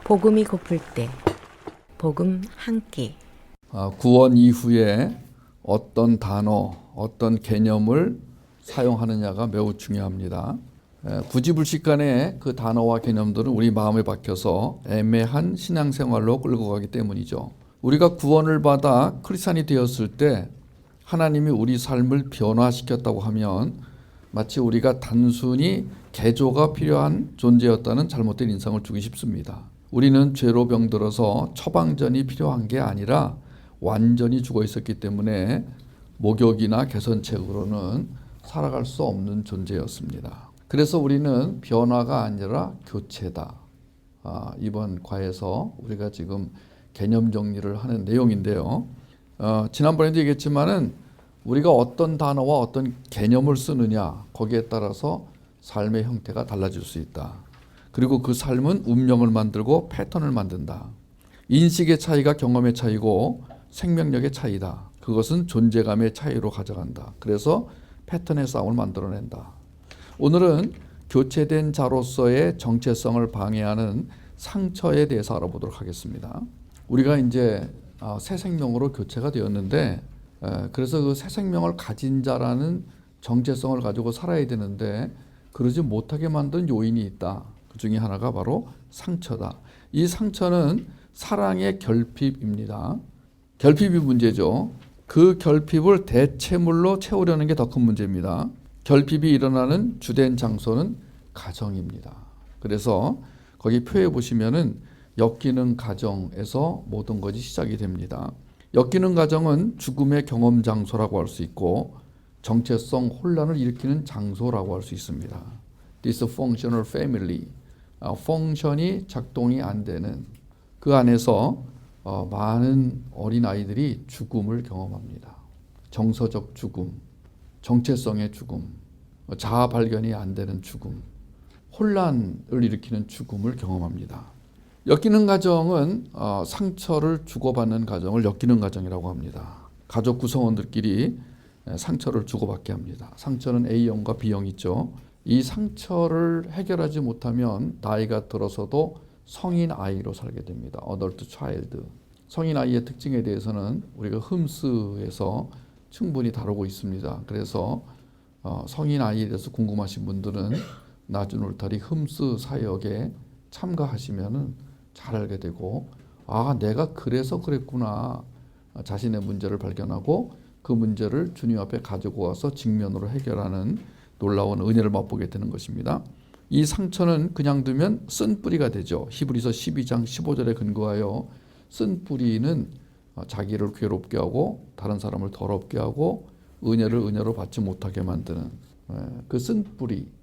복음이 고플 때 복음 한 끼. 구원 이후에 어떤 단어, 어떤 개념을 사용하느냐가 매우 중요합니다. 부지불식간에 그 단어와 개념들은 우리 마음에 박혀서 애매한 신앙생활로 끌고 가기 때문이죠. 우리가 구원을 받아 크리스찬이 되었을 때 하나님이 우리 삶을 변화시켰다고 하면 마치 우리가 단순히 개조가 필요한 존재였다는 잘못된 인상을 주기 쉽습니다. 우리는 죄로 병들어서 처방전이 필요한 게 아니라 완전히 죽어 있었기 때문에 목욕이나 개선책으로는 살아갈 수 없는 존재였습니다. 그래서 우리는 변화가 아니라 교체다. 이번 과에서 우리가 지금 개념 정리를 하는 내용인데요. 지난번에도 얘기했지만은 우리가 어떤 단어와 어떤 개념을 쓰느냐 거기에 따라서 삶의 형태가 달라질 수 있다. 그리고 그 삶은 운명을 만들고 패턴을 만든다. 인식의 차이가 경험의 차이고 생명력의 차이다. 그것은 존재감의 차이로 가져간다. 그래서 패턴의 싸움을 만들어낸다. 오늘은 교체된 자로서의 정체성을 방해하는 상처에 대해서 알아보도록 하겠습니다. 우리가 이제 새 생명으로 교체가 되었는데 그래서 그 새 생명을 가진 자라는 정체성을 가지고 살아야 되는데 그러지 못하게 만든 요인이 있다. 그 중에 하나가 바로 상처다. 이 상처는 사랑의 결핍입니다. 결핍이 문제죠. 그 결핍을 대체물로 채우려는 게 더 큰 문제입니다. 결핍이 일어나는 주된 장소는 가정입니다. 그래서 거기 표에 보시면은 엮이는 가정에서 모든 것이 시작이 됩니다. 엮이는 가정은 죽음의 경험 장소라고 할 수 있고 정체성 혼란을 일으키는 장소라고 할 수 있습니다. Dysfunctional family, 펑션이 작동이 안 되는 그 안에서 많은 어린아이들이 죽음을 경험합니다. 정서적 죽음, 정체성의 죽음, 자아 발견이 안 되는 죽음, 혼란을 일으키는 죽음을 경험합니다. 엮이는 가정은 상처를 주고받는 가정을 엮이는 가정이라고 합니다. 가족 구성원들끼리 상처를 주고받게 합니다. 상처는 A형과 B형이 있죠. 이 상처를 해결하지 못하면 나이가 들어서도 성인 아이로 살게 됩니다. Adult child. 성인 아이의 특징에 대해서는 우리가 흠스에서 충분히 다루고 있습니다. 그래서 성인 아이에 대해서 궁금하신 분들은 나중 울타리 흠스 사역에 참가하시면은 잘 알게 되고 내가 그래서 그랬구나. 자신의 문제를 발견하고 그 문제를 주님 앞에 가지고 와서 직면으로 해결하는 놀라운 은혜를 맛보게 되는 것입니다. 이 상처는 그냥 두면 쓴뿌리가 되죠. 히브리서 12장 15절에 근거하여 쓴뿌리는 자기를 괴롭게 하고 다른 사람을 더럽게 하고 은혜를 은혜로 받지 못하게 만드는 그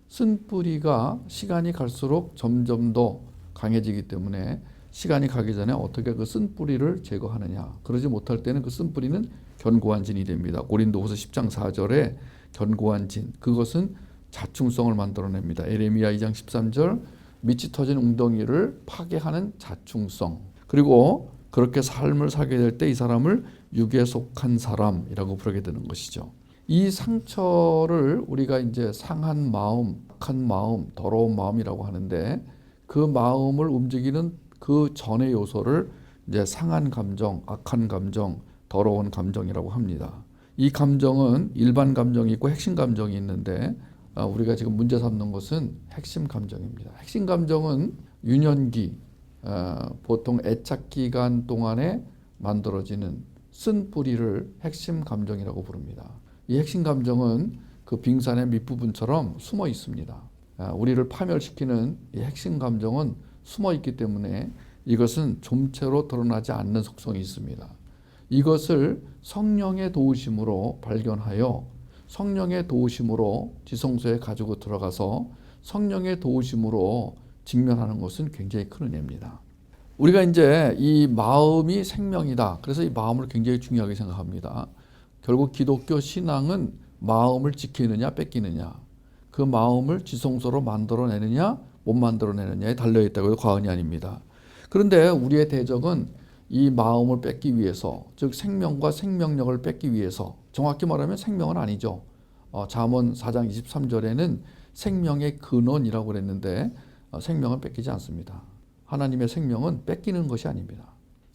쓴뿌리가 시간이 갈수록 점점 더 강해지기 때문에 시간이 가기 전에 어떻게 그 쓴뿌리를 제거하느냐. 그러지 못할 때는 그 쓴뿌리는 견고한 진이 됩니다. 고린도후서 10장 4절에 견고한 진, 그것은 자충성을 만들어냅니다. 에레미야 2장 13절 밑이 터진 웅덩이를 파괴하는 자충성. 그리고 그렇게 삶을 살게 될 때 이 사람을 육에 속한 사람이라고 부르게 되는 것이죠. 이 상처를 우리가 이제 상한 마음, 악한 마음, 더러운 마음이라고 하는데 그 마음을 움직이는 그 전의 요소를 이제 상한 감정, 악한 감정, 더러운 감정이라고 합니다. 이 감정은 일반 감정이 있고 핵심 감정이 있는데 우리가 지금 문제 삼는 것은 핵심 감정입니다. 핵심 감정은 유년기, 보통 애착 기간 동안에 만들어지는 쓴뿌리를 핵심 감정이라고 부릅니다. 이 핵심 감정은 그 빙산의 밑부분처럼 숨어 있습니다. 우리를 파멸시키는 이 핵심 감정은 숨어 있기 때문에 이것은 좀채로 드러나지 않는 속성이 있습니다. 이것을 성령의 도우심으로 발견하여 성령의 도우심으로 지성소에 가지고 들어가서 성령의 도우심으로 직면하는 것은 굉장히 큰 은혜입니다. 우리가 이제 이 마음이 생명이다. 그래서 이 마음을 굉장히 중요하게 생각합니다. 결국 기독교 신앙은 마음을 지키느냐 뺏기느냐, 그 마음을 지성소로 만들어내느냐 못 만들어내느냐에 달려있다고 해도 과언이 아닙니다. 그런데 우리의 대적은 이 마음을 뺏기 위해서, 즉 생명과 생명력을 뺏기 위해서, 정확히 말하면 생명은 아니죠. 잠언 4장 23절에는 생명의 근원이라고 그랬는데 생명은 뺏기지 않습니다. 하나님의 생명은 뺏기는 것이 아닙니다.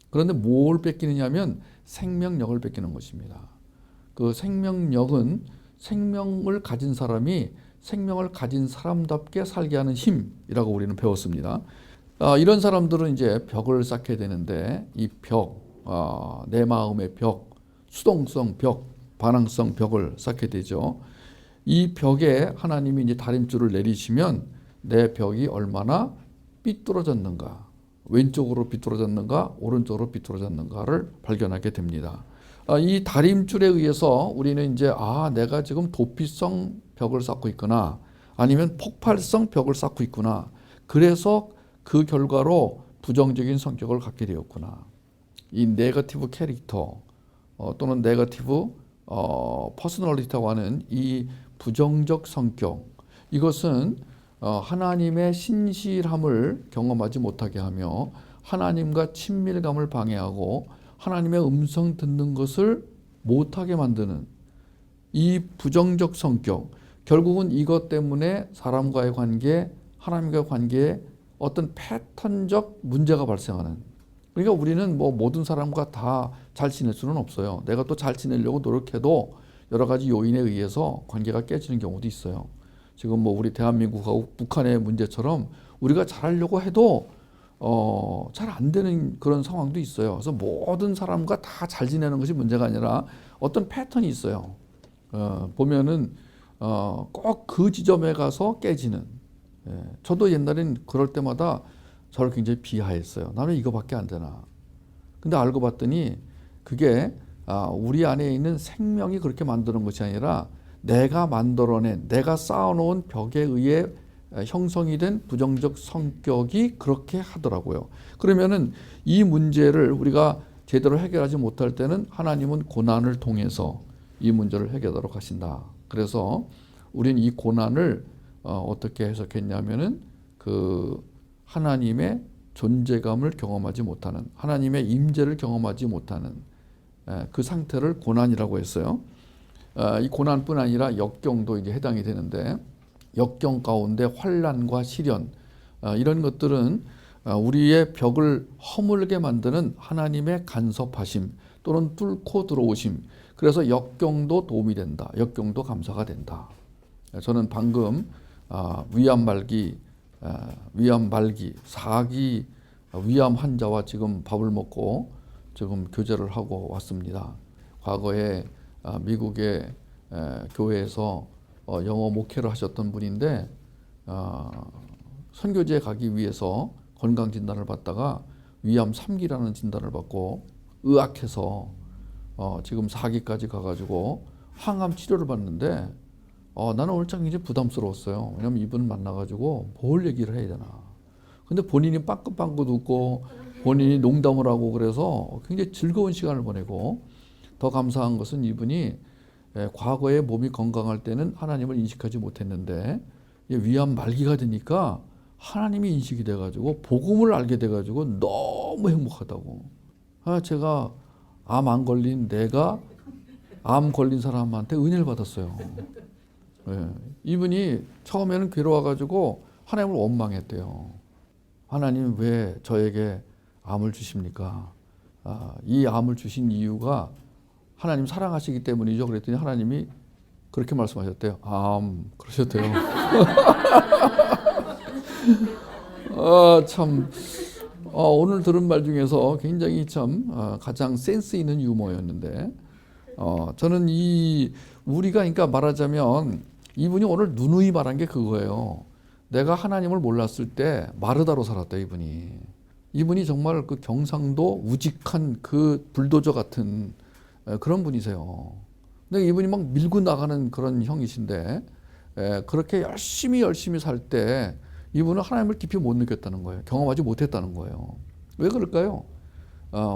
그런데 뭘 뺏기느냐면 생명력을 뺏기는 것입니다. 그 생명력은 생명을 가진 사람이 생명을 가진 사람답게 살게 하는 힘이라고 우리는 배웠습니다. 이런 사람들은 이제 벽을 쌓게 되는데 이 벽, 내 마음의 벽, 수동성 벽, 반항성 벽을 쌓게 되죠. 이 벽에 하나님이 이제 다림줄을 내리시면 내 벽이 얼마나 삐뚤어졌는가, 왼쪽으로 삐뚤어졌는가, 오른쪽으로 삐뚤어졌는가를 발견하게 됩니다. 이 다림줄에 의해서 우리는 이제 내가 지금 도피성 벽을 쌓고 있구나, 아니면 폭발성 벽을 쌓고 있구나. 그래서 그 결과로 부정적인 성격을 갖게 되었구나. 이 네거티브 캐릭터 또는 네거티브 퍼스널리티라고 하는 이 부정적 성격, 이것은 하나님의 신실함을 경험하지 못하게 하며 하나님과 친밀감을 방해하고 하나님의 음성 듣는 것을 못하게 만드는 이 부정적 성격, 결국은 이것 때문에 사람과의 관계, 하나님과의 관계에 어떤 패턴적 문제가 발생하는. 그러니까 우리는 뭐 모든 사람과 다 잘 지낼 수는 없어요. 내가 또 잘 지내려고 노력해도 여러 가지 요인에 의해서 관계가 깨지는 경우도 있어요. 지금 뭐 우리 대한민국하고 북한의 문제처럼 우리가 잘하려고 해도 잘 안 되는 그런 상황도 있어요. 그래서 모든 사람과 다 잘 지내는 것이 문제가 아니라 어떤 패턴이 있어요. 보면은 꼭 그 지점에 가서 깨지는. 저도 옛날엔 그럴 때마다 저를 굉장히 비하했어요. 나는 이거밖에 안 되나. 근데 알고 봤더니 그게 우리 안에 있는 생명이 그렇게 만드는 것이 아니라 내가 만들어낸, 내가 쌓아놓은 벽에 의해 형성이 된 부정적 성격이 그렇게 하더라고요. 그러면은 이 문제를 우리가 제대로 해결하지 못할 때는 하나님은 고난을 통해서 이 문제를 해결하도록 하신다. 그래서 우리는 이 고난을 어떻게 해석했냐면은 그 하나님의 존재감을 경험하지 못하는, 하나님의 임재를 경험하지 못하는 그 상태를 고난이라고 했어요. 이 고난뿐 아니라 역경도 이제 해당이 되는데, 역경 가운데 환난과 시련, 이런 것들은 우리의 벽을 허물게 만드는 하나님의 간섭하심 또는 뚫고 들어오심. 그래서 역경도 도움이 된다. 역경도 감사가 된다. 저는 방금 위암 말기 4기 위암 환자와 지금 밥을 먹고 지금 교제를 하고 왔습니다. 과거에 미국의 교회에서 영어 목회를 하셨던 분인데 선교지에 가기 위해서 건강 진단을 받다가 위암 3기라는 진단을 받고 의학해서 지금 4기까지 가가지고 항암 치료를 받는데 나는 오늘 참 굉장히 부담스러웠어요. 왜냐면 이분 만나가지고 뭘 얘기를 해야 되나. 근데 본인이 빵긋빵긋 웃고 본인이 농담을 하고 그래서 굉장히 즐거운 시간을 보내고, 더 감사한 것은 이분이 과거에 몸이 건강할 때는 하나님을 인식하지 못했는데 위암 말기가 되니까 하나님이 인식이 돼가지고 복음을 알게 돼가지고 너무 행복하다고. 제가 암 안 걸린 내가 암 걸린 사람한테 은혜를 받았어요. 이분이 처음에는 괴로워가지고 하나님을 원망했대요. 하나님 왜 저에게 암을 주십니까? 이 암을 주신 이유가 하나님 사랑하시기 때문이죠. 그랬더니 하나님이 그렇게 말씀하셨대요. 그러셨대요. 참 오늘 들은 말 중에서 굉장히 참 가장 센스 있는 유머였는데, 저는 우리가 그러니까 말하자면 이분이 오늘 누누이 말한 게 그거예요. 내가 하나님을 몰랐을 때 마르다로 살았다. 이분이 정말 그 경상도 우직한 그 불도저 같은 그런 분이세요. 근데 이분이 막 밀고 나가는 그런 형이신데, 그렇게 열심히 살 때 이분은 하나님을 깊이 못 느꼈다는 거예요. 경험하지 못했다는 거예요. 왜 그럴까요?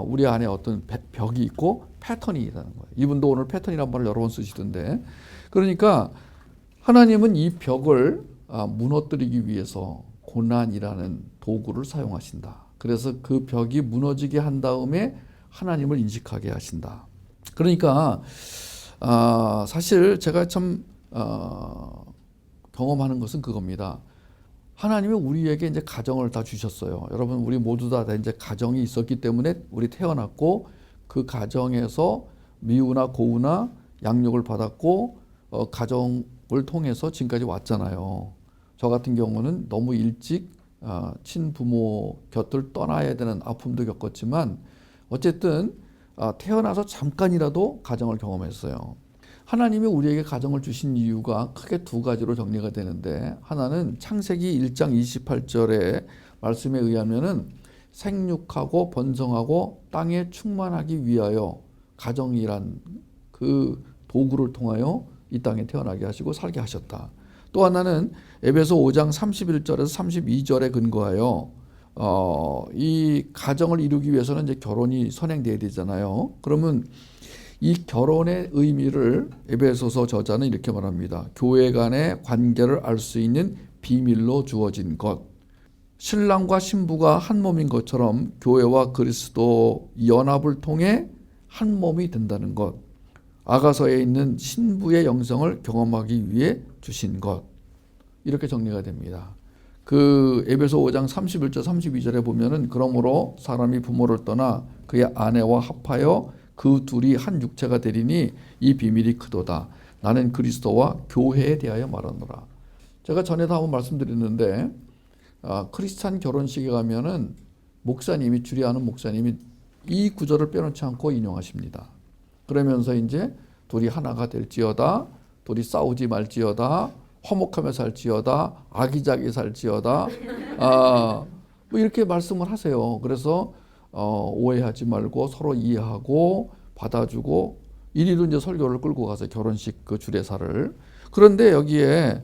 우리 안에 어떤 벽이 있고 패턴이 있다는 거예요. 이분도 오늘 패턴이란 말을 여러 번 쓰시던데, 그러니까 하나님은 이 벽을 무너뜨리기 위해서 고난이라는 도구를 사용하신다. 그래서 그 벽이 무너지게 한 다음에 하나님을 인식하게 하신다. 그러니까 사실 제가 참 경험하는 것은 그겁니다. 하나님이 우리에게 이제 가정을 다 주셨어요. 여러분, 우리 모두 다 이제 가정이 있었기 때문에 우리 태어났고, 그 가정에서 미우나 고우나 양육을 받았고, 가정을 통해서 지금까지 왔잖아요. 저 같은 경우는 너무 일찍 친부모 곁을 떠나야 되는 아픔도 겪었지만, 어쨌든 태어나서 잠깐이라도 가정을 경험했어요. 하나님이 우리에게 가정을 주신 이유가 크게 두 가지로 정리가 되는데, 하나는 창세기 1장 28절의 말씀에 의하면은 생육하고 번성하고 땅에 충만하기 위하여 가정이란 그 도구를 통하여 이 땅에 태어나게 하시고 살게 하셨다. 또 하나는 에베소 5장 31절에서 32절에 근거하여 이 가정을 이루기 위해서는 이제 결혼이 선행돼야 되잖아요. 그러면 이 결혼의 의미를 에베소서 저자는 이렇게 말합니다. 교회 간의 관계를 알 수 있는 비밀로 주어진 것. 신랑과 신부가 한 몸인 것처럼 교회와 그리스도 연합을 통해 한 몸이 된다는 것. 아가서에 있는 신부의 영성을 경험하기 위해 주신 것. 이렇게 정리가 됩니다. 그 에베소 5장 31절 32절에 보면은 그러므로 사람이 부모를 떠나 그의 아내와 합하여 그 둘이 한 육체가 되리니 이 비밀이 크도다. 나는 그리스도와 교회에 대하여 말하노라. 제가 전에도 한번 말씀드렸는데 크리스찬 결혼식에 가면은 목사님이 주례하는 목사님이 이 구절을 빼놓지 않고 인용하십니다. 그러면서 이제 둘이 하나가 될지어다, 둘이 싸우지 말지어다, 화목하며 살지어다, 아기자기 살지어다, 뭐 이렇게 말씀을 하세요. 그래서 오해하지 말고 서로 이해하고 받아주고 이리로 이제 설교를 끌고 가서 결혼식 그 주례사를. 그런데 여기에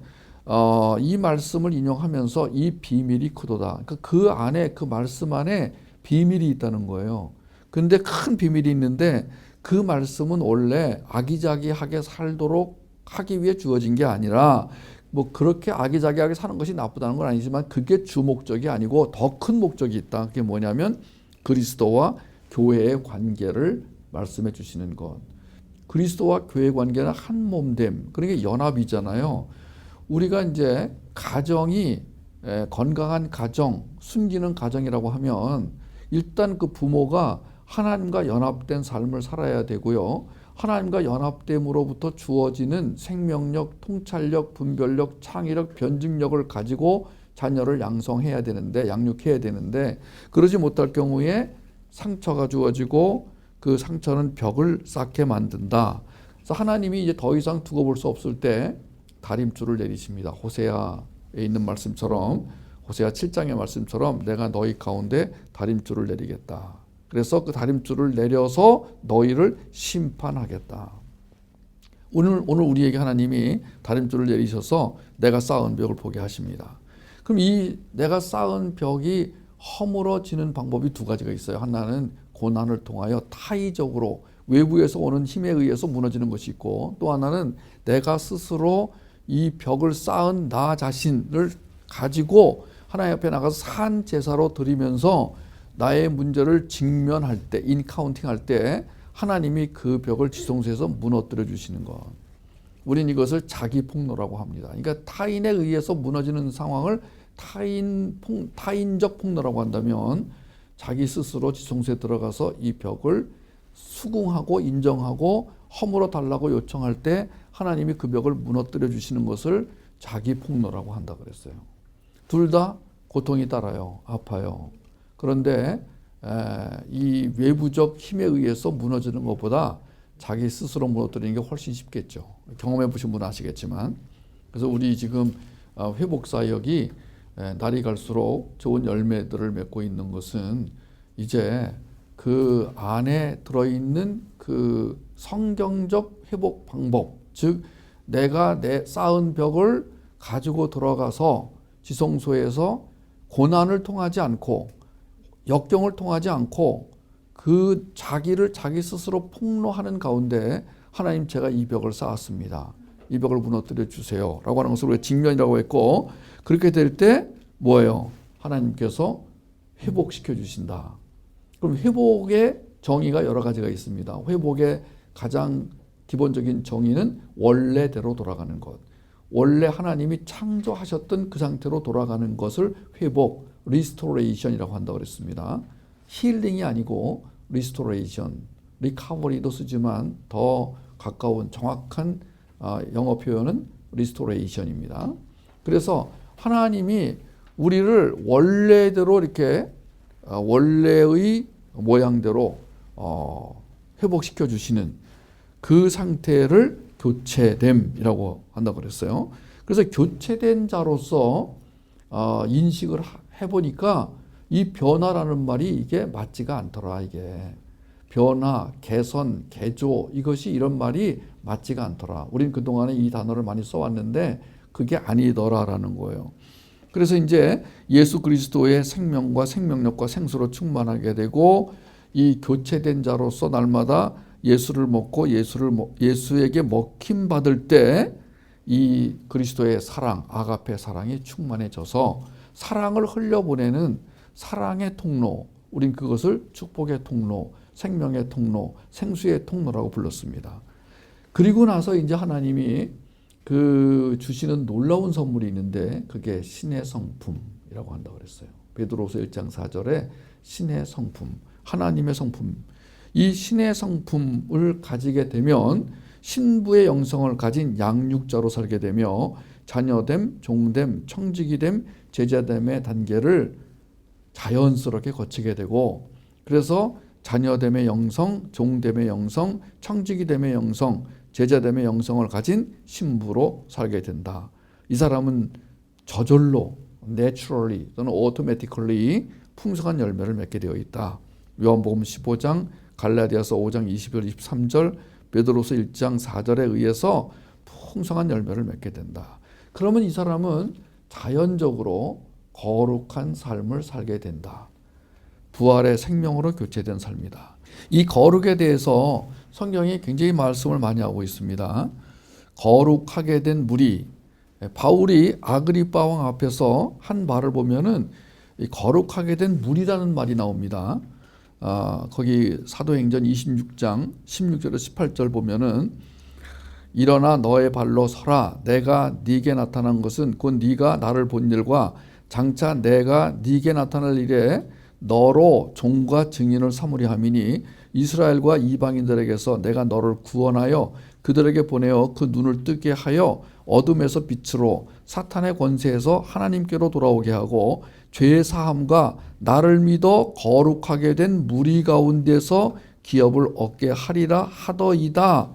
이 말씀을 인용하면서 이 비밀이 크도다. 그러니까 그 안에 그 말씀 안에 비밀이 있다는 거예요. 근데 큰 비밀이 있는데 그 말씀은 원래 아기자기하게 살도록 하기 위해 주어진 게 아니라 뭐 그렇게 아기자기하게 사는 것이 나쁘다는 건 아니지만 그게 주 목적이 아니고 더 큰 목적이 있다. 그게 뭐냐면 그리스도와 교회의 관계를 말씀해 주시는 것. 그리스도와 교회의 관계는 한 몸됨. 그러니까 연합이잖아요. 우리가 이제 가정이 건강한 가정, 숨기는 가정이라고 하면 일단 그 부모가 하나님과 연합된 삶을 살아야 되고요. 하나님과 연합됨으로부터 주어지는 생명력, 통찰력, 분별력, 창의력, 변증력을 가지고 자녀를 양성해야 되는데, 양육해야 되는데 그러지 못할 경우에 상처가 주어지고 그 상처는 벽을 쌓게 만든다. 그래서 하나님이 이제 더 이상 두고 볼 수 없을 때 다림줄을 내리십니다. 호세아에 있는 말씀처럼, 호세아 7장의 말씀처럼 내가 너희 가운데 다림줄을 내리겠다. 그래서 그 다림줄을 내려서 너희를 심판하겠다. 오늘 우리에게 하나님이 다림줄을 내리셔서 내가 쌓은 벽을 보게 하십니다. 그럼 이 내가 쌓은 벽이 허물어지는 방법이 두 가지가 있어요. 하나는 고난을 통하여 타의적으로 외부에서 오는 힘에 의해서 무너지는 것이 있고, 또 하나는 내가 스스로 이 벽을 쌓은 나 자신을 가지고 하나님 앞에 나가서 산 제사로 드리면서 나의 문제를 직면할 때, 인카운팅 할 때 하나님이 그 벽을 지성소에서 무너뜨려 주시는 것. 우린 이것을 자기 폭로라고 합니다. 그러니까 타인에 의해서 무너지는 상황을 타인적 폭로라고 한다면 자기 스스로 지성소에 들어가서 이 벽을 수긍하고 인정하고 허물어 달라고 요청할 때 하나님이 그 벽을 무너뜨려 주시는 것을 자기 폭로라고 한다 그랬어요. 둘 다 고통이 따라요. 아파요. 그런데 이 외부적 힘에 의해서 무너지는 것보다 자기 스스로 무너뜨리는 게 훨씬 쉽겠죠. 경험해 보신 분은 아시겠지만. 그래서 우리 지금 회복 사역이 날이 갈수록 좋은 열매들을 맺고 있는 것은 이제 그 안에 들어있는 그 성경적 회복 방법, 즉 내가 내 쌓은 벽을 가지고 들어가서 지성소에서 고난을 통하지 않고 역경을 통하지 않고 그 자기를 자기 스스로 폭로하는 가운데 하나님 제가 이 벽을 쌓았습니다. 이 벽을 무너뜨려 주세요 라고 하는 것을 우리가 직면이라고 했고, 그렇게 될 때 뭐예요? 하나님께서 회복시켜 주신다. 그럼 회복의 정의가 여러 가지가 있습니다. 회복의 가장 기본적인 정의는 원래대로 돌아가는 것. 원래 하나님이 창조하셨던 그 상태로 돌아가는 것을 회복, 리스토레이션이라고 한다고 그랬습니다. 힐링이 아니고 리스토레이션, 리카버리도 쓰지만 더 가까운 정확한 영어 표현은 리스토레이션입니다. 그래서 하나님이 우리를 원래대로 이렇게 원래의 모양대로 회복시켜 주시는 그 상태를 교체됨이라고 한다고 그랬어요. 그래서 교체된 자로서 인식을 해보니까 이 변화라는 말이 이게 맞지가 않더라. 이게 변화, 개선, 개조 이것이 이런 말이 맞지가 않더라. 우린 그동안에 이 단어를 많이 써왔는데 그게 아니더라라는 거예요. 그래서 이제 예수 그리스도의 생명과 생명력과 생수로 충만하게 되고 이 교체된 자로서 날마다 예수를 먹고 예수에게 먹힘 받을 때 이 그리스도의 사랑, 아가페 사랑이 충만해져서 사랑을 흘려보내는 사랑의 통로, 우린 그것을 축복의 통로, 생명의 통로, 생수의 통로라고 불렀습니다. 그리고 나서 이제 하나님이 그 주시는 놀라운 선물이 있는데 그게 신의 성품이라고 한다고 그랬어요. 베드로서 1장 4절에 신의 성품, 하나님의 성품. 이 신의 성품을 가지게 되면 신부의 영성을 가진 양육자로 살게 되며 자녀됨, 종됨, 청지기됨, 제자됨의 단계를 자연스럽게 거치게 되고 그래서 자녀됨의 영성, 종됨의 영성, 청지기됨의 영성, 제자됨의 영성을 가진 신부로 살게 된다. 이 사람은 저절로 naturally 또는 automatically 풍성한 열매를 맺게 되어 있다. 요한복음 15장, 갈라디아서 5장 20절 23절, 베드로서 1장 4절에 의해서 풍성한 열매를 맺게 된다. 그러면 이 사람은 자연적으로 거룩한 삶을 살게 된다. 부활의 생명으로 교체된 삶이다. 이 거룩에 대해서 성경이 굉장히 말씀을 많이 하고 있습니다. 거룩하게 된 무리, 바울이 아그리빠 왕 앞에서 한 말을 보면은 거룩하게 된 무리라는 말이 나옵니다. 거기 사도행전 26장 16절에서 18절 보면은 일어나 너의 발로 서라. 내가 네게 나타난 것은 곧 네가 나를 본 일과 장차 내가 네게 나타날 일에 너로 종과 증인을 삼으려 함이니 이스라엘과 이방인들에게서 내가 너를 구원하여 그들에게 보내어 그 눈을 뜨게 하여 어둠에서 빛으로 사탄의 권세에서 하나님께로 돌아오게 하고 죄의 사함과 나를 믿어 거룩하게 된 무리 가운데서 기업을 얻게 하리라 하더이다.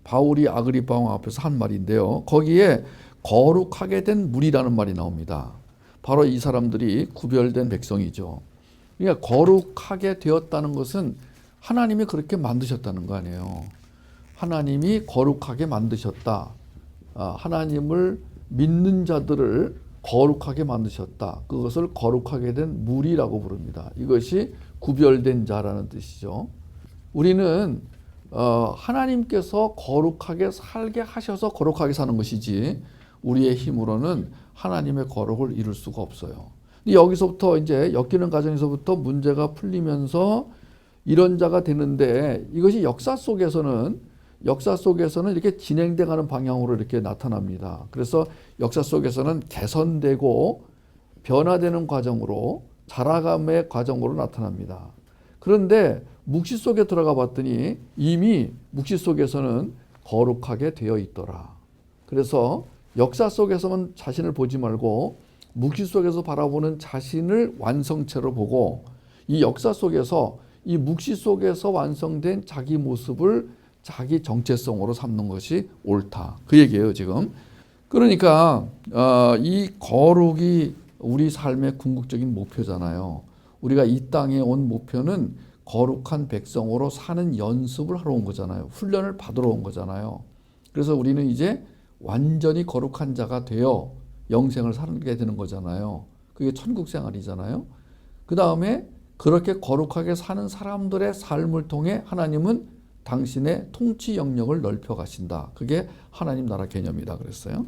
바울이 아그리빠 왕 앞에서 한 말인데요. 거기에 거룩하게 된 무리라는 말이 나옵니다. 바로 이 사람들이 구별된 백성이죠. 그러니까 거룩하게 되었다는 것은 하나님이 그렇게 만드셨다는 거 아니에요. 하나님이 거룩하게 만드셨다. 하나님을 믿는 자들을 거룩하게 만드셨다. 그것을 거룩하게 된 무리라고 부릅니다. 이것이 구별된 자라는 뜻이죠. 우리는 하나님께서 거룩하게 살게 하셔서 거룩하게 사는 것이지 우리의 힘으로는 하나님의 거룩을 이룰 수가 없어요. 여기서부터 이제 엮이는 과정에서부터 문제가 풀리면서 이런 자가 되는데 이것이 역사 속에서는 이렇게 진행돼가는 방향으로 이렇게 나타납니다. 그래서 역사 속에서는 개선되고 변화되는 과정으로 자라감의 과정으로 나타납니다. 그런데 묵시 속에 들어가 봤더니 이미 묵시 속에서는 거룩하게 되어 있더라. 그래서 역사 속에서만 자신을 보지 말고 묵시 속에서 바라보는 자신을 완성체로 보고 이 역사 속에서 이 묵시 속에서 완성된 자기 모습을 자기 정체성으로 삼는 것이 옳다. 그 얘기예요, 지금. 그러니까 이 거룩이 우리 삶의 궁극적인 목표잖아요. 우리가 이 땅에 온 목표는 거룩한 백성으로 사는 연습을 하러 온 거잖아요. 훈련을 받으러 온 거잖아요. 그래서 우리는 이제 완전히 거룩한 자가 되어 영생을 살게 되는 거잖아요. 그게 천국 생활이잖아요. 그 다음에 그렇게 거룩하게 사는 사람들의 삶을 통해 하나님은 당신의 통치 영역을 넓혀 가신다. 그게 하나님 나라 개념이다 그랬어요.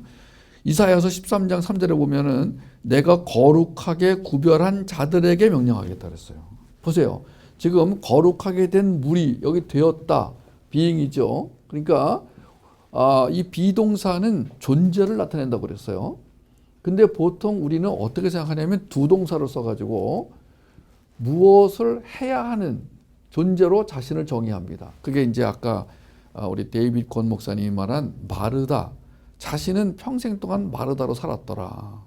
이사야서 13장 3절에 보면은 내가 거룩하게 구별한 자들에게 명령하겠다 그랬어요. 보세요. 지금 거룩하게 된 무리 여기 되었다. 비잉이죠. 그러니까 이 비동사는 존재를 나타낸다고 그랬어요. 근데 보통 우리는 어떻게 생각하냐면 두 동사를 써가지고 무엇을 해야 하는 존재로 자신을 정의합니다. 그게 이제 아까 우리 데이빗 권 목사님이 말한 마르다. 자신은 평생 동안 마르다로 살았더라.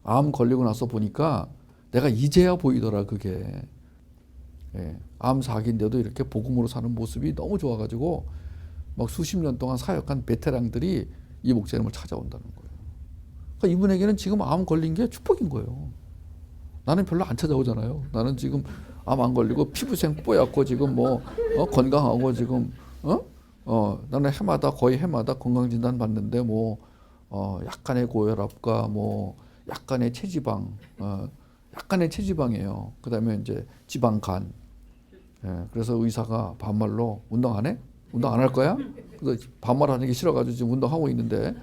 암 걸리고 나서 보니까 내가 이제야 보이더라 그게. 예, 암 사기인데도 이렇게 복음으로 사는 모습이 너무 좋아가지고 막 수십 년 동안 사역한 베테랑들이 이 목사님을 찾아온다는 거예요. 그러니까 이분에게는 지금 암 걸린 게 축복인 거예요. 나는 별로 안 찾아오잖아요. 나는 지금 암 안 걸리고 피부생 뽀얗고 지금 뭐 건강하고 지금 나는 거의 해마다 건강진단 받는데 뭐 약간의 고혈압과 뭐 약간의 체지방이에요. 그다음에 이제 지방간. 예, 그래서 의사가 반말로 운동 안 해? 운동 안 할 거야? 그래서 반말하는 게 싫어가지고 지금 운동하고 있는데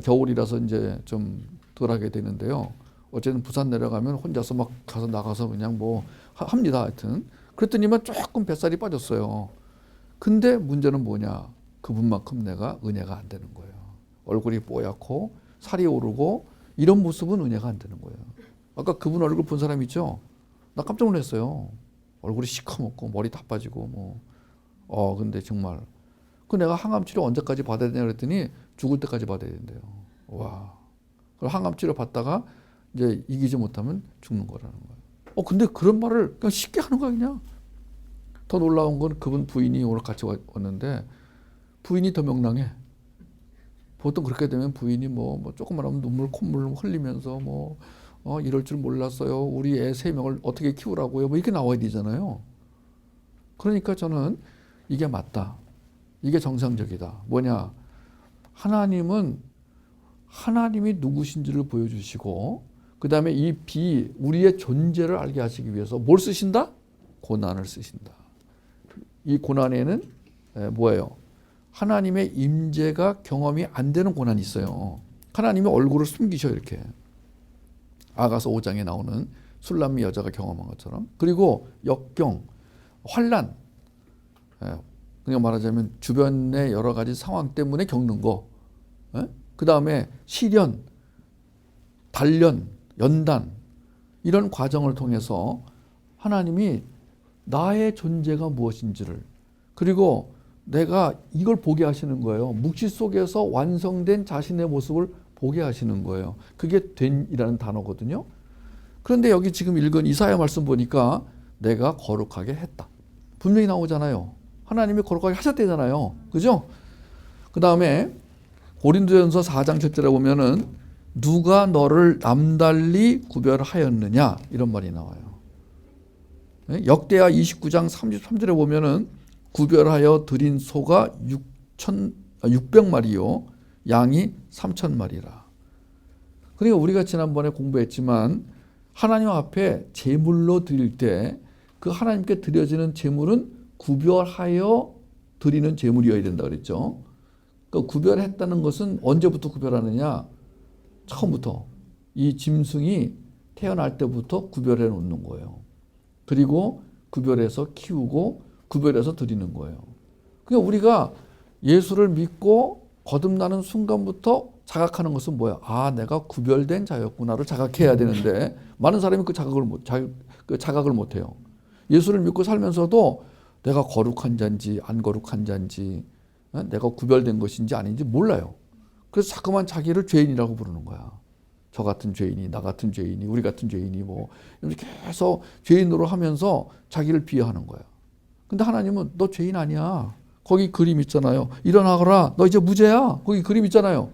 겨울이라서 이제 좀 덜하게 되는데요. 어쨌든 부산 내려가면 혼자서 막 나가서 그냥 뭐 합니다. 하여튼 그랬더니만 조금 뱃살이 빠졌어요. 근데 문제는 뭐냐? 그분만큼 내가 은혜가 안 되는 거예요. 얼굴이 뽀얗고 살이 오르고 이런 모습은 은혜가 안 되는 거예요. 아까 그분 얼굴 본 사람 있죠? 나 깜짝 놀랐어요. 얼굴이 시커멓고 머리 다 빠지고 근데 정말 내가 항암 치료 언제까지 받아야 되냐 그랬더니 죽을 때까지 받아야 된대요. 와. 그럼 항암 치료 받다가 이제 이기지 못하면 죽는 거라는 거예요. 근데 그런 말을 그냥 쉽게 하는 거야 그냥. 더 놀라운 건 그분 부인이 오늘 같이 왔는데 부인이 더 명랑해. 보통 그렇게 되면 부인이 뭐 조금만 하면 콧물 흘리면서 이럴 줄 몰랐어요. 우리 애 3명을 어떻게 키우라고요? 뭐 이렇게 나와야 되잖아요. 그러니까 저는 이게 맞다. 이게 정상적이다. 뭐냐? 하나님은 하나님이 누구신지를 보여주시고 그 다음에 우리의 존재를 알게 하시기 위해서 뭘 쓰신다? 고난을 쓰신다. 이 고난에는 뭐예요? 하나님의 임재가 경험이 안 되는 고난이 있어요. 하나님의 얼굴을 숨기셔 이렇게. 아가서 5장에 나오는 술람미 여자가 경험한 것처럼. 그리고 역경, 환난. 그냥 말하자면 주변의 여러 가지 상황 때문에 겪는 거. 그 다음에 시련, 단련, 연단 이런 과정을 통해서 하나님이 나의 존재가 무엇인지를 그리고 내가 이걸 보게 하시는 거예요. 묵시 속에서 완성된 자신의 모습을 보게 하시는 거예요. 그게 된이라는 단어거든요. 그런데 여기 지금 읽은 이사야 말씀 보니까 내가 거룩하게 했다. 분명히 나오잖아요. 하나님이 거룩하게 하셨대잖아요. 그죠? 그 다음에 고린도전서 4장 7절에 보면은 누가 너를 남달리 구별하였느냐 이런 말이 나와요. 역대하 29장 33절에 보면은 구별하여 드린 소가 600마리요 양이 3,000마리라. 그러니까 우리가 지난번에 공부했지만 하나님 앞에 제물로 드릴 때 그 하나님께 드려지는 제물은 구별하여 드리는 제물이어야 된다 그랬죠. 그 구별했다는 것은 언제부터 구별하느냐? 처음부터 이 짐승이 태어날 때부터 구별해 놓는 거예요. 그리고 구별해서 키우고 구별해서 드리는 거예요. 그러니까 우리가 예수를 믿고 거듭나는 순간부터 자각하는 것은 뭐야? 내가 구별된 자였구나를 자각해야 되는데 많은 사람이 그 자각을 못 해요. 예수를 믿고 살면서도 내가 거룩한 자인지 안 거룩한 자인지 내가 구별된 것인지 아닌지 몰라요. 그래서 자꾸만 자기를 죄인이라고 부르는 거야. 저 같은 죄인이, 나 같은 죄인이, 우리 같은 죄인이 이렇게 계속 죄인으로 하면서 자기를 비하하는 거야. 근데 하나님은 너 죄인 아니야. 거기 그림 있잖아요. 일어나거라. 너 이제 무죄야. 거기 그림 있잖아요.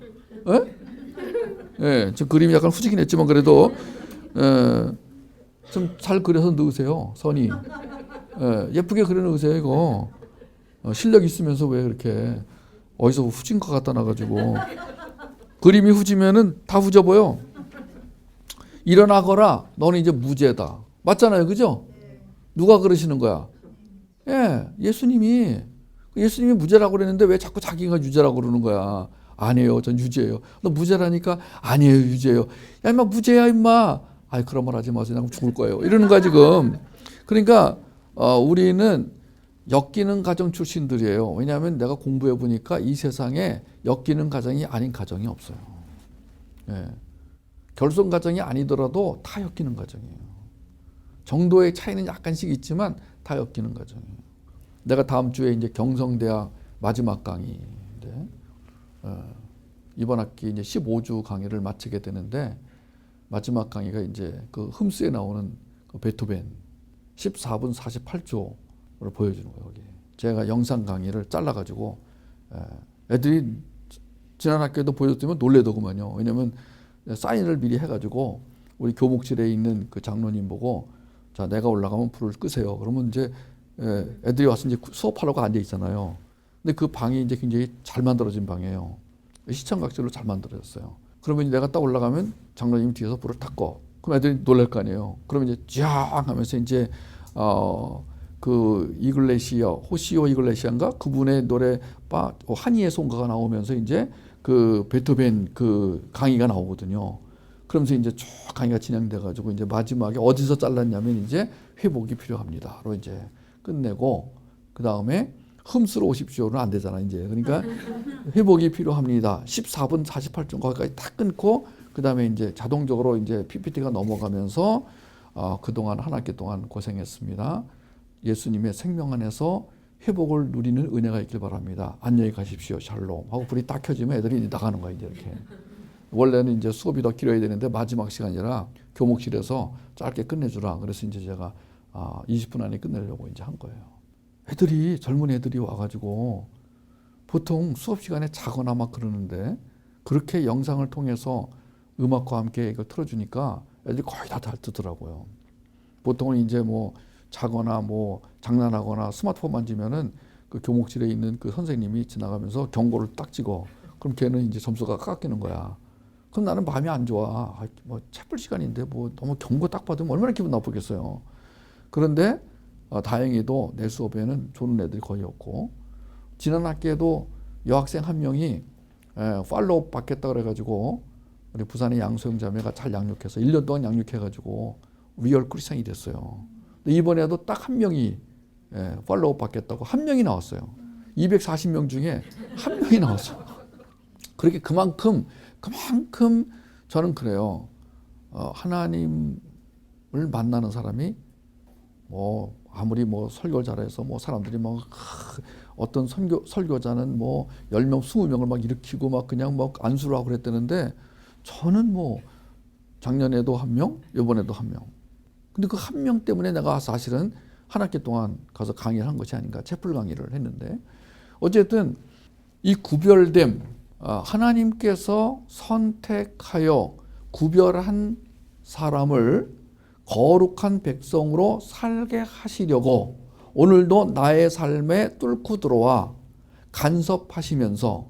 저 그림이 약간 후지긴 했지만 그래도 좀 잘 그려서 넣으세요. 선이. 예쁘게 그려 넣으세요 이거. 실력 있으면서 왜 그렇게 어디서 후진 것 갖다 놔가지고 그림이 후지면은 다 후져 보여. 일어나거라. 너는 이제 무죄다. 맞잖아요, 그죠? 누가 그러시는 거야? 예수님이 무죄라고 그랬는데 왜 자꾸 자기가 유죄라고 그러는 거야? 아니에요, 전 유죄예요. 너 무죄라니까 아니에요, 유죄예요. 야 임마 무죄야 임마. 그런 말 하지 마세요. 나 죽을 거예요. 이러는 거야 지금. 그러니까 우리는 엮이는 가정 출신들이에요. 왜냐하면 내가 공부해 보니까 이 세상에 엮이는 가정이 아닌 가정이 없어요. 예. 결손 가정이 아니더라도 다 엮이는 가정이에요. 정도의 차이는 약간씩 있지만 다 엮이는 가정이에요. 내가 다음 주에 이제 경성대학 마지막 강의인데 이번 학기 이제 15주 강의를 마치게 되는데 마지막 강의가 이제 그 흠스에 나오는 그 베토벤 14분 48초를 보여주는 거예요. 여기 제가 영상 강의를 잘라가지고 애들이 지난 학기에도 보여줬으면 놀래더구만요. 왜냐면 사인을 미리 해가지고 우리 교목실에 있는 그 장로님 보고 자 내가 올라가면 불을 끄세요. 그러면 이제 애들이 와서 이제 수업하려고 앉아 있잖아요. 근데 그 방이 이제 굉장히 잘 만들어진 방이에요. 시청각질로 잘 만들어졌어요. 그러면 내가 딱 올라가면 장로님 뒤에서 불을 탁 꺼. 그럼 애들이 놀랄 거 아니에요. 그러면 이제 쫙 하면서 이제 그 이글레시아 호시오 이글레시아인가 그분의 노래 한이의 송가가 나오면서 이제 그 베토벤 그 강의가 나오거든요. 그러면서 이제 쭉 강의가 진행돼 가지고 이제 마지막에 어디서 잘랐냐면 이제 회복이 필요합니다로 이제 끝내고 그 다음에 흠수로 오십시오는 안 되잖아 이제. 그러니까 회복이 필요합니다. 14분 48초 거기까지 딱 끊고 그 다음에 이제 자동적으로 이제 PPT가 넘어가면서 그동안 한 학기 동안 고생했습니다. 예수님의 생명 안에서 회복을 누리는 은혜가 있길 바랍니다. 안녕히 가십시오. 샬롬 하고 불이 딱 켜지면 애들이 이제 나가는 거야 이제 이렇게. 원래는 이제 수업이 더 길어야 되는데 마지막 시간이라 교목실에서 짧게 끝내주라. 그래서 이제 제가 20분 안에 끝내려고 이제 한 거예요. 애들이 젊은 애들이 와가지고 보통 수업 시간에 자거나 막 그러는데 그렇게 영상을 통해서 음악과 함께 이걸 틀어주니까 애들이 거의 다 잘 듣더라고요. 보통은 이제 뭐 자거나 뭐 장난하거나 스마트폰 만지면은 그 교목실에 있는 그 선생님이 지나가면서 경고를 딱 찍어. 그럼 걔는 이제 점수가 깎이는 거야. 그럼 나는 마음이 안 좋아. 뭐 채플 시간인데 뭐 너무 경고 딱 받으면 얼마나 기분 나쁘겠어요. 그런데 다행히도 내 수업에는 좋은 애들이 거의 없고 지난 학기에도 여학생 한 명이 팔로우 받겠다 그래가지고 우리 부산의 양소영 자매가 잘 양육해서 1년 동안 양육해가지고 리얼 크리스천이 됐어요. 근데 이번에도 딱 한 명이 팔로우 받겠다고 한 명이 나왔어요. 240명 중에 한 명이 나왔어요. 그렇게 그만큼 저는 그래요. 하나님을 만나는 사람이 뭐 아무리 뭐 설교를 잘해서 뭐 사람들이 뭐 어떤 설교자는 뭐 10명, 20명을 막 일으키고 막 그냥 막 안수를 하고 그랬다는데 저는 뭐 작년에도 한 명, 이번에도 한 명. 근데 그 한 명 때문에 내가 사실은 한 학기 동안 가서 강의를 한 것이 아닌가, 채플 강의를 했는데 어쨌든 이 구별됨, 하나님께서 선택하여 구별한 사람을 거룩한 백성으로 살게 하시려고 오늘도 나의 삶에 뚫고 들어와 간섭하시면서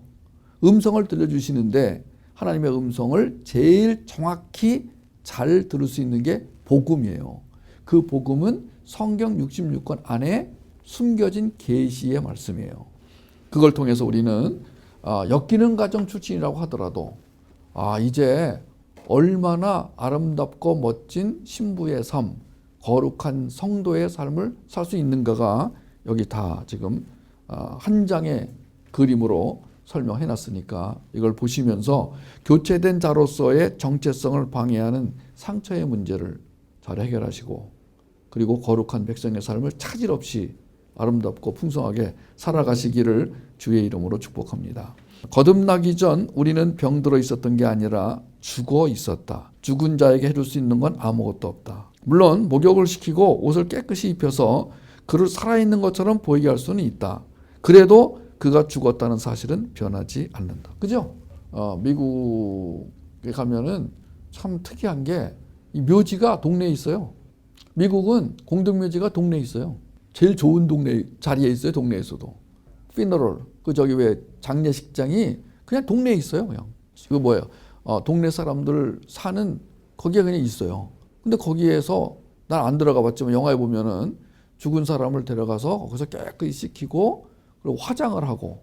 음성을 들려주시는데 하나님의 음성을 제일 정확히 잘 들을 수 있는 게 복음이에요. 그 복음은 성경 66권 안에 숨겨진 계시의 말씀이에요. 그걸 통해서 우리는 엮이는 가정 출신이라고 하더라도 이제 얼마나 아름답고 멋진 신부의 삶, 거룩한 성도의 삶을 살 수 있는가가 여기 다 지금 한 장의 그림으로 설명해 놨으니까 이걸 보시면서 교체된 자로서의 정체성을 방해하는 상처의 문제를 잘 해결하시고 그리고 거룩한 백성의 삶을 차질 없이 아름답고 풍성하게 살아가시기를 주의 이름으로 축복합니다. 거듭나기 전 우리는 병들어 있었던 게 아니라 죽어 있었다. 죽은 자에게 해줄 수 있는 건 아무것도 없다. 물론 목욕을 시키고 옷을 깨끗이 입혀서 그를 살아있는 것처럼 보이게 할 수는 있다. 그래도 그가 죽었다는 사실은 변하지 않는다. 그죠? 미국에 가면은 참 특이한 게 이 묘지가 동네에 있어요. 미국은 공동묘지가 동네에 있어요. 제일 좋은 동네 자리에 있어요. 동네에서도. 피너럴 그 저기 왜 장례식장이 그냥 동네에 있어요. 그냥 이거 뭐예요? 동네 사람들 사는 거기에 그냥 있어요. 근데 거기에서 난 안 들어가 봤지만 영화에 보면은 죽은 사람을 데려가서 거기서 깨끗이 씻기고 그리고 화장을 하고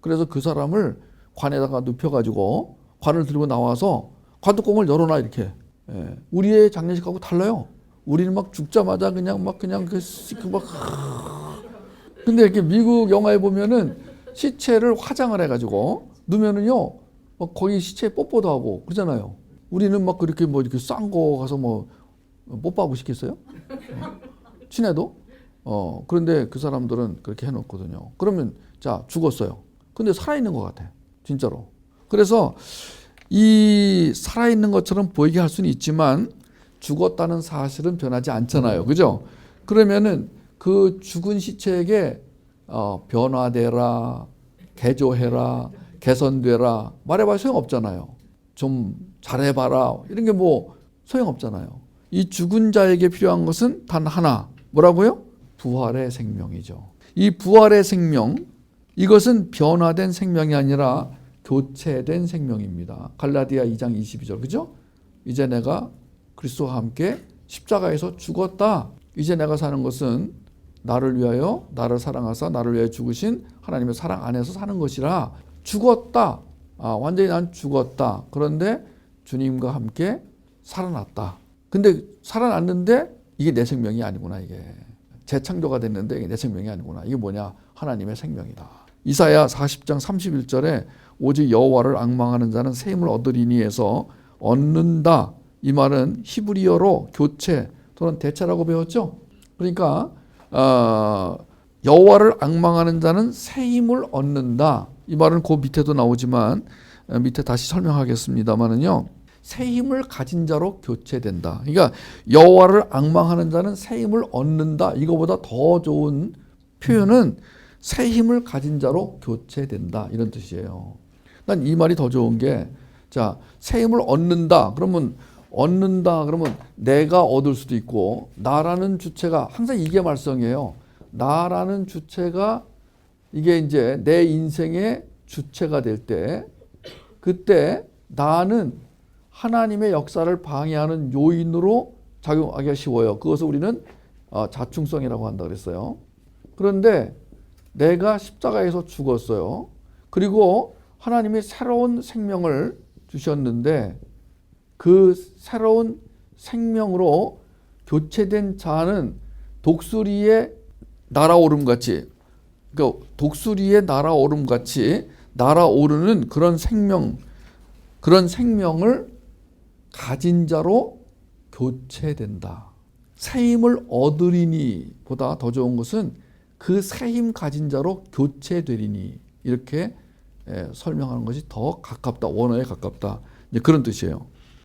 그래서 그 사람을 관에다가 눕혀가지고 관을 들고 나와서 관뚜껑을 열어놔 이렇게. 우리의 장례식하고 달라요. 우리는 막 죽자마자 그냥 막 근데 이렇게 미국 영화에 보면은 시체를 화장을 해가지고 넣으면은요, 막 거기 시체에 뽀뽀도 하고 그러잖아요. 우리는 막 그렇게 뭐 이렇게 싼 거 가서 뭐 뽀뽀하고 싶겠어요? 친해도? 그런데 그 사람들은 그렇게 해놓거든요. 그러면 자, 죽었어요. 근데 살아있는 것 같아. 진짜로. 그래서 이 살아있는 것처럼 보이게 할 수는 있지만 죽었다는 사실은 변하지 않잖아요. 그죠? 그러면은 그 죽은 시체에게 변화되라, 개조해라, 개선되라 말해봐야 소용없잖아요. 좀 잘해봐라 이런 게 뭐 소용없잖아요. 이 죽은 자에게 필요한 것은 단 하나. 뭐라고요? 부활의 생명이죠. 이 부활의 생명, 이것은 변화된 생명이 아니라 교체된 생명입니다. 갈라디아 2장 22절. 그죠? 이제 내가 그리스도와 함께 십자가에서 죽었다. 이제 내가 사는 것은 나를 위하여 나를 사랑하사 나를 위하여 죽으신 하나님의 사랑 안에서 사는 것이라. 죽었다. 완전히 난 죽었다. 그런데 주님과 함께 살아났다. 근데 살아났는데 이게 내 생명이 아니구나. 이게 재창조가 됐는데 이게 내 생명이 아니구나. 이게 뭐냐? 하나님의 생명이다. 이사야 40장 31절에 오직 여호와를 앙망하는 자는 새 힘을 얻으리니에서 얻는다. 이 말은 히브리어로 교체 또는 대체라고 배웠죠. 그러니까 여호와를 앙망하는 자는 새 힘을 얻는다. 이 말은 그 밑에도 나오지만 밑에 다시 설명하겠습니다만은요. 새 힘을 가진 자로 교체된다. 그러니까 여호와를 앙망하는 자는 새 힘을 얻는다. 이거보다 더 좋은 표현은 새 힘을 가진 자로 교체된다. 이런 뜻이에요. 난 이 말이 더 좋은 게, 자, 새 힘을 얻는다. 그러면 내가 얻을 수도 있고, 나라는 주체가 항상 이게 말썽이에요. 나라는 주체가 이게 이제 내 인생의 주체가 될 때, 그때 나는 하나님의 역사를 방해하는 요인으로 작용하기가 쉬워요. 그것을 우리는 자충성이라고 한다 그랬어요. 그런데 내가 십자가에서 죽었어요. 그리고 하나님이 새로운 생명을 주셨는데 그 새로운 생명으로 교체된 자는 독수리의 날아오름 같이, 그러니까 독수리의 날아오름 같이 날아오르는 그런 생명을 가진 자로 교체된다. 새 힘을 얻으리니 보다 더 좋은 것은 그 새 힘 가진 자로 교체되리니, 이렇게 설명하는 것이 더 가깝다. 원어에 가깝다. 이제 그런 뜻이에요.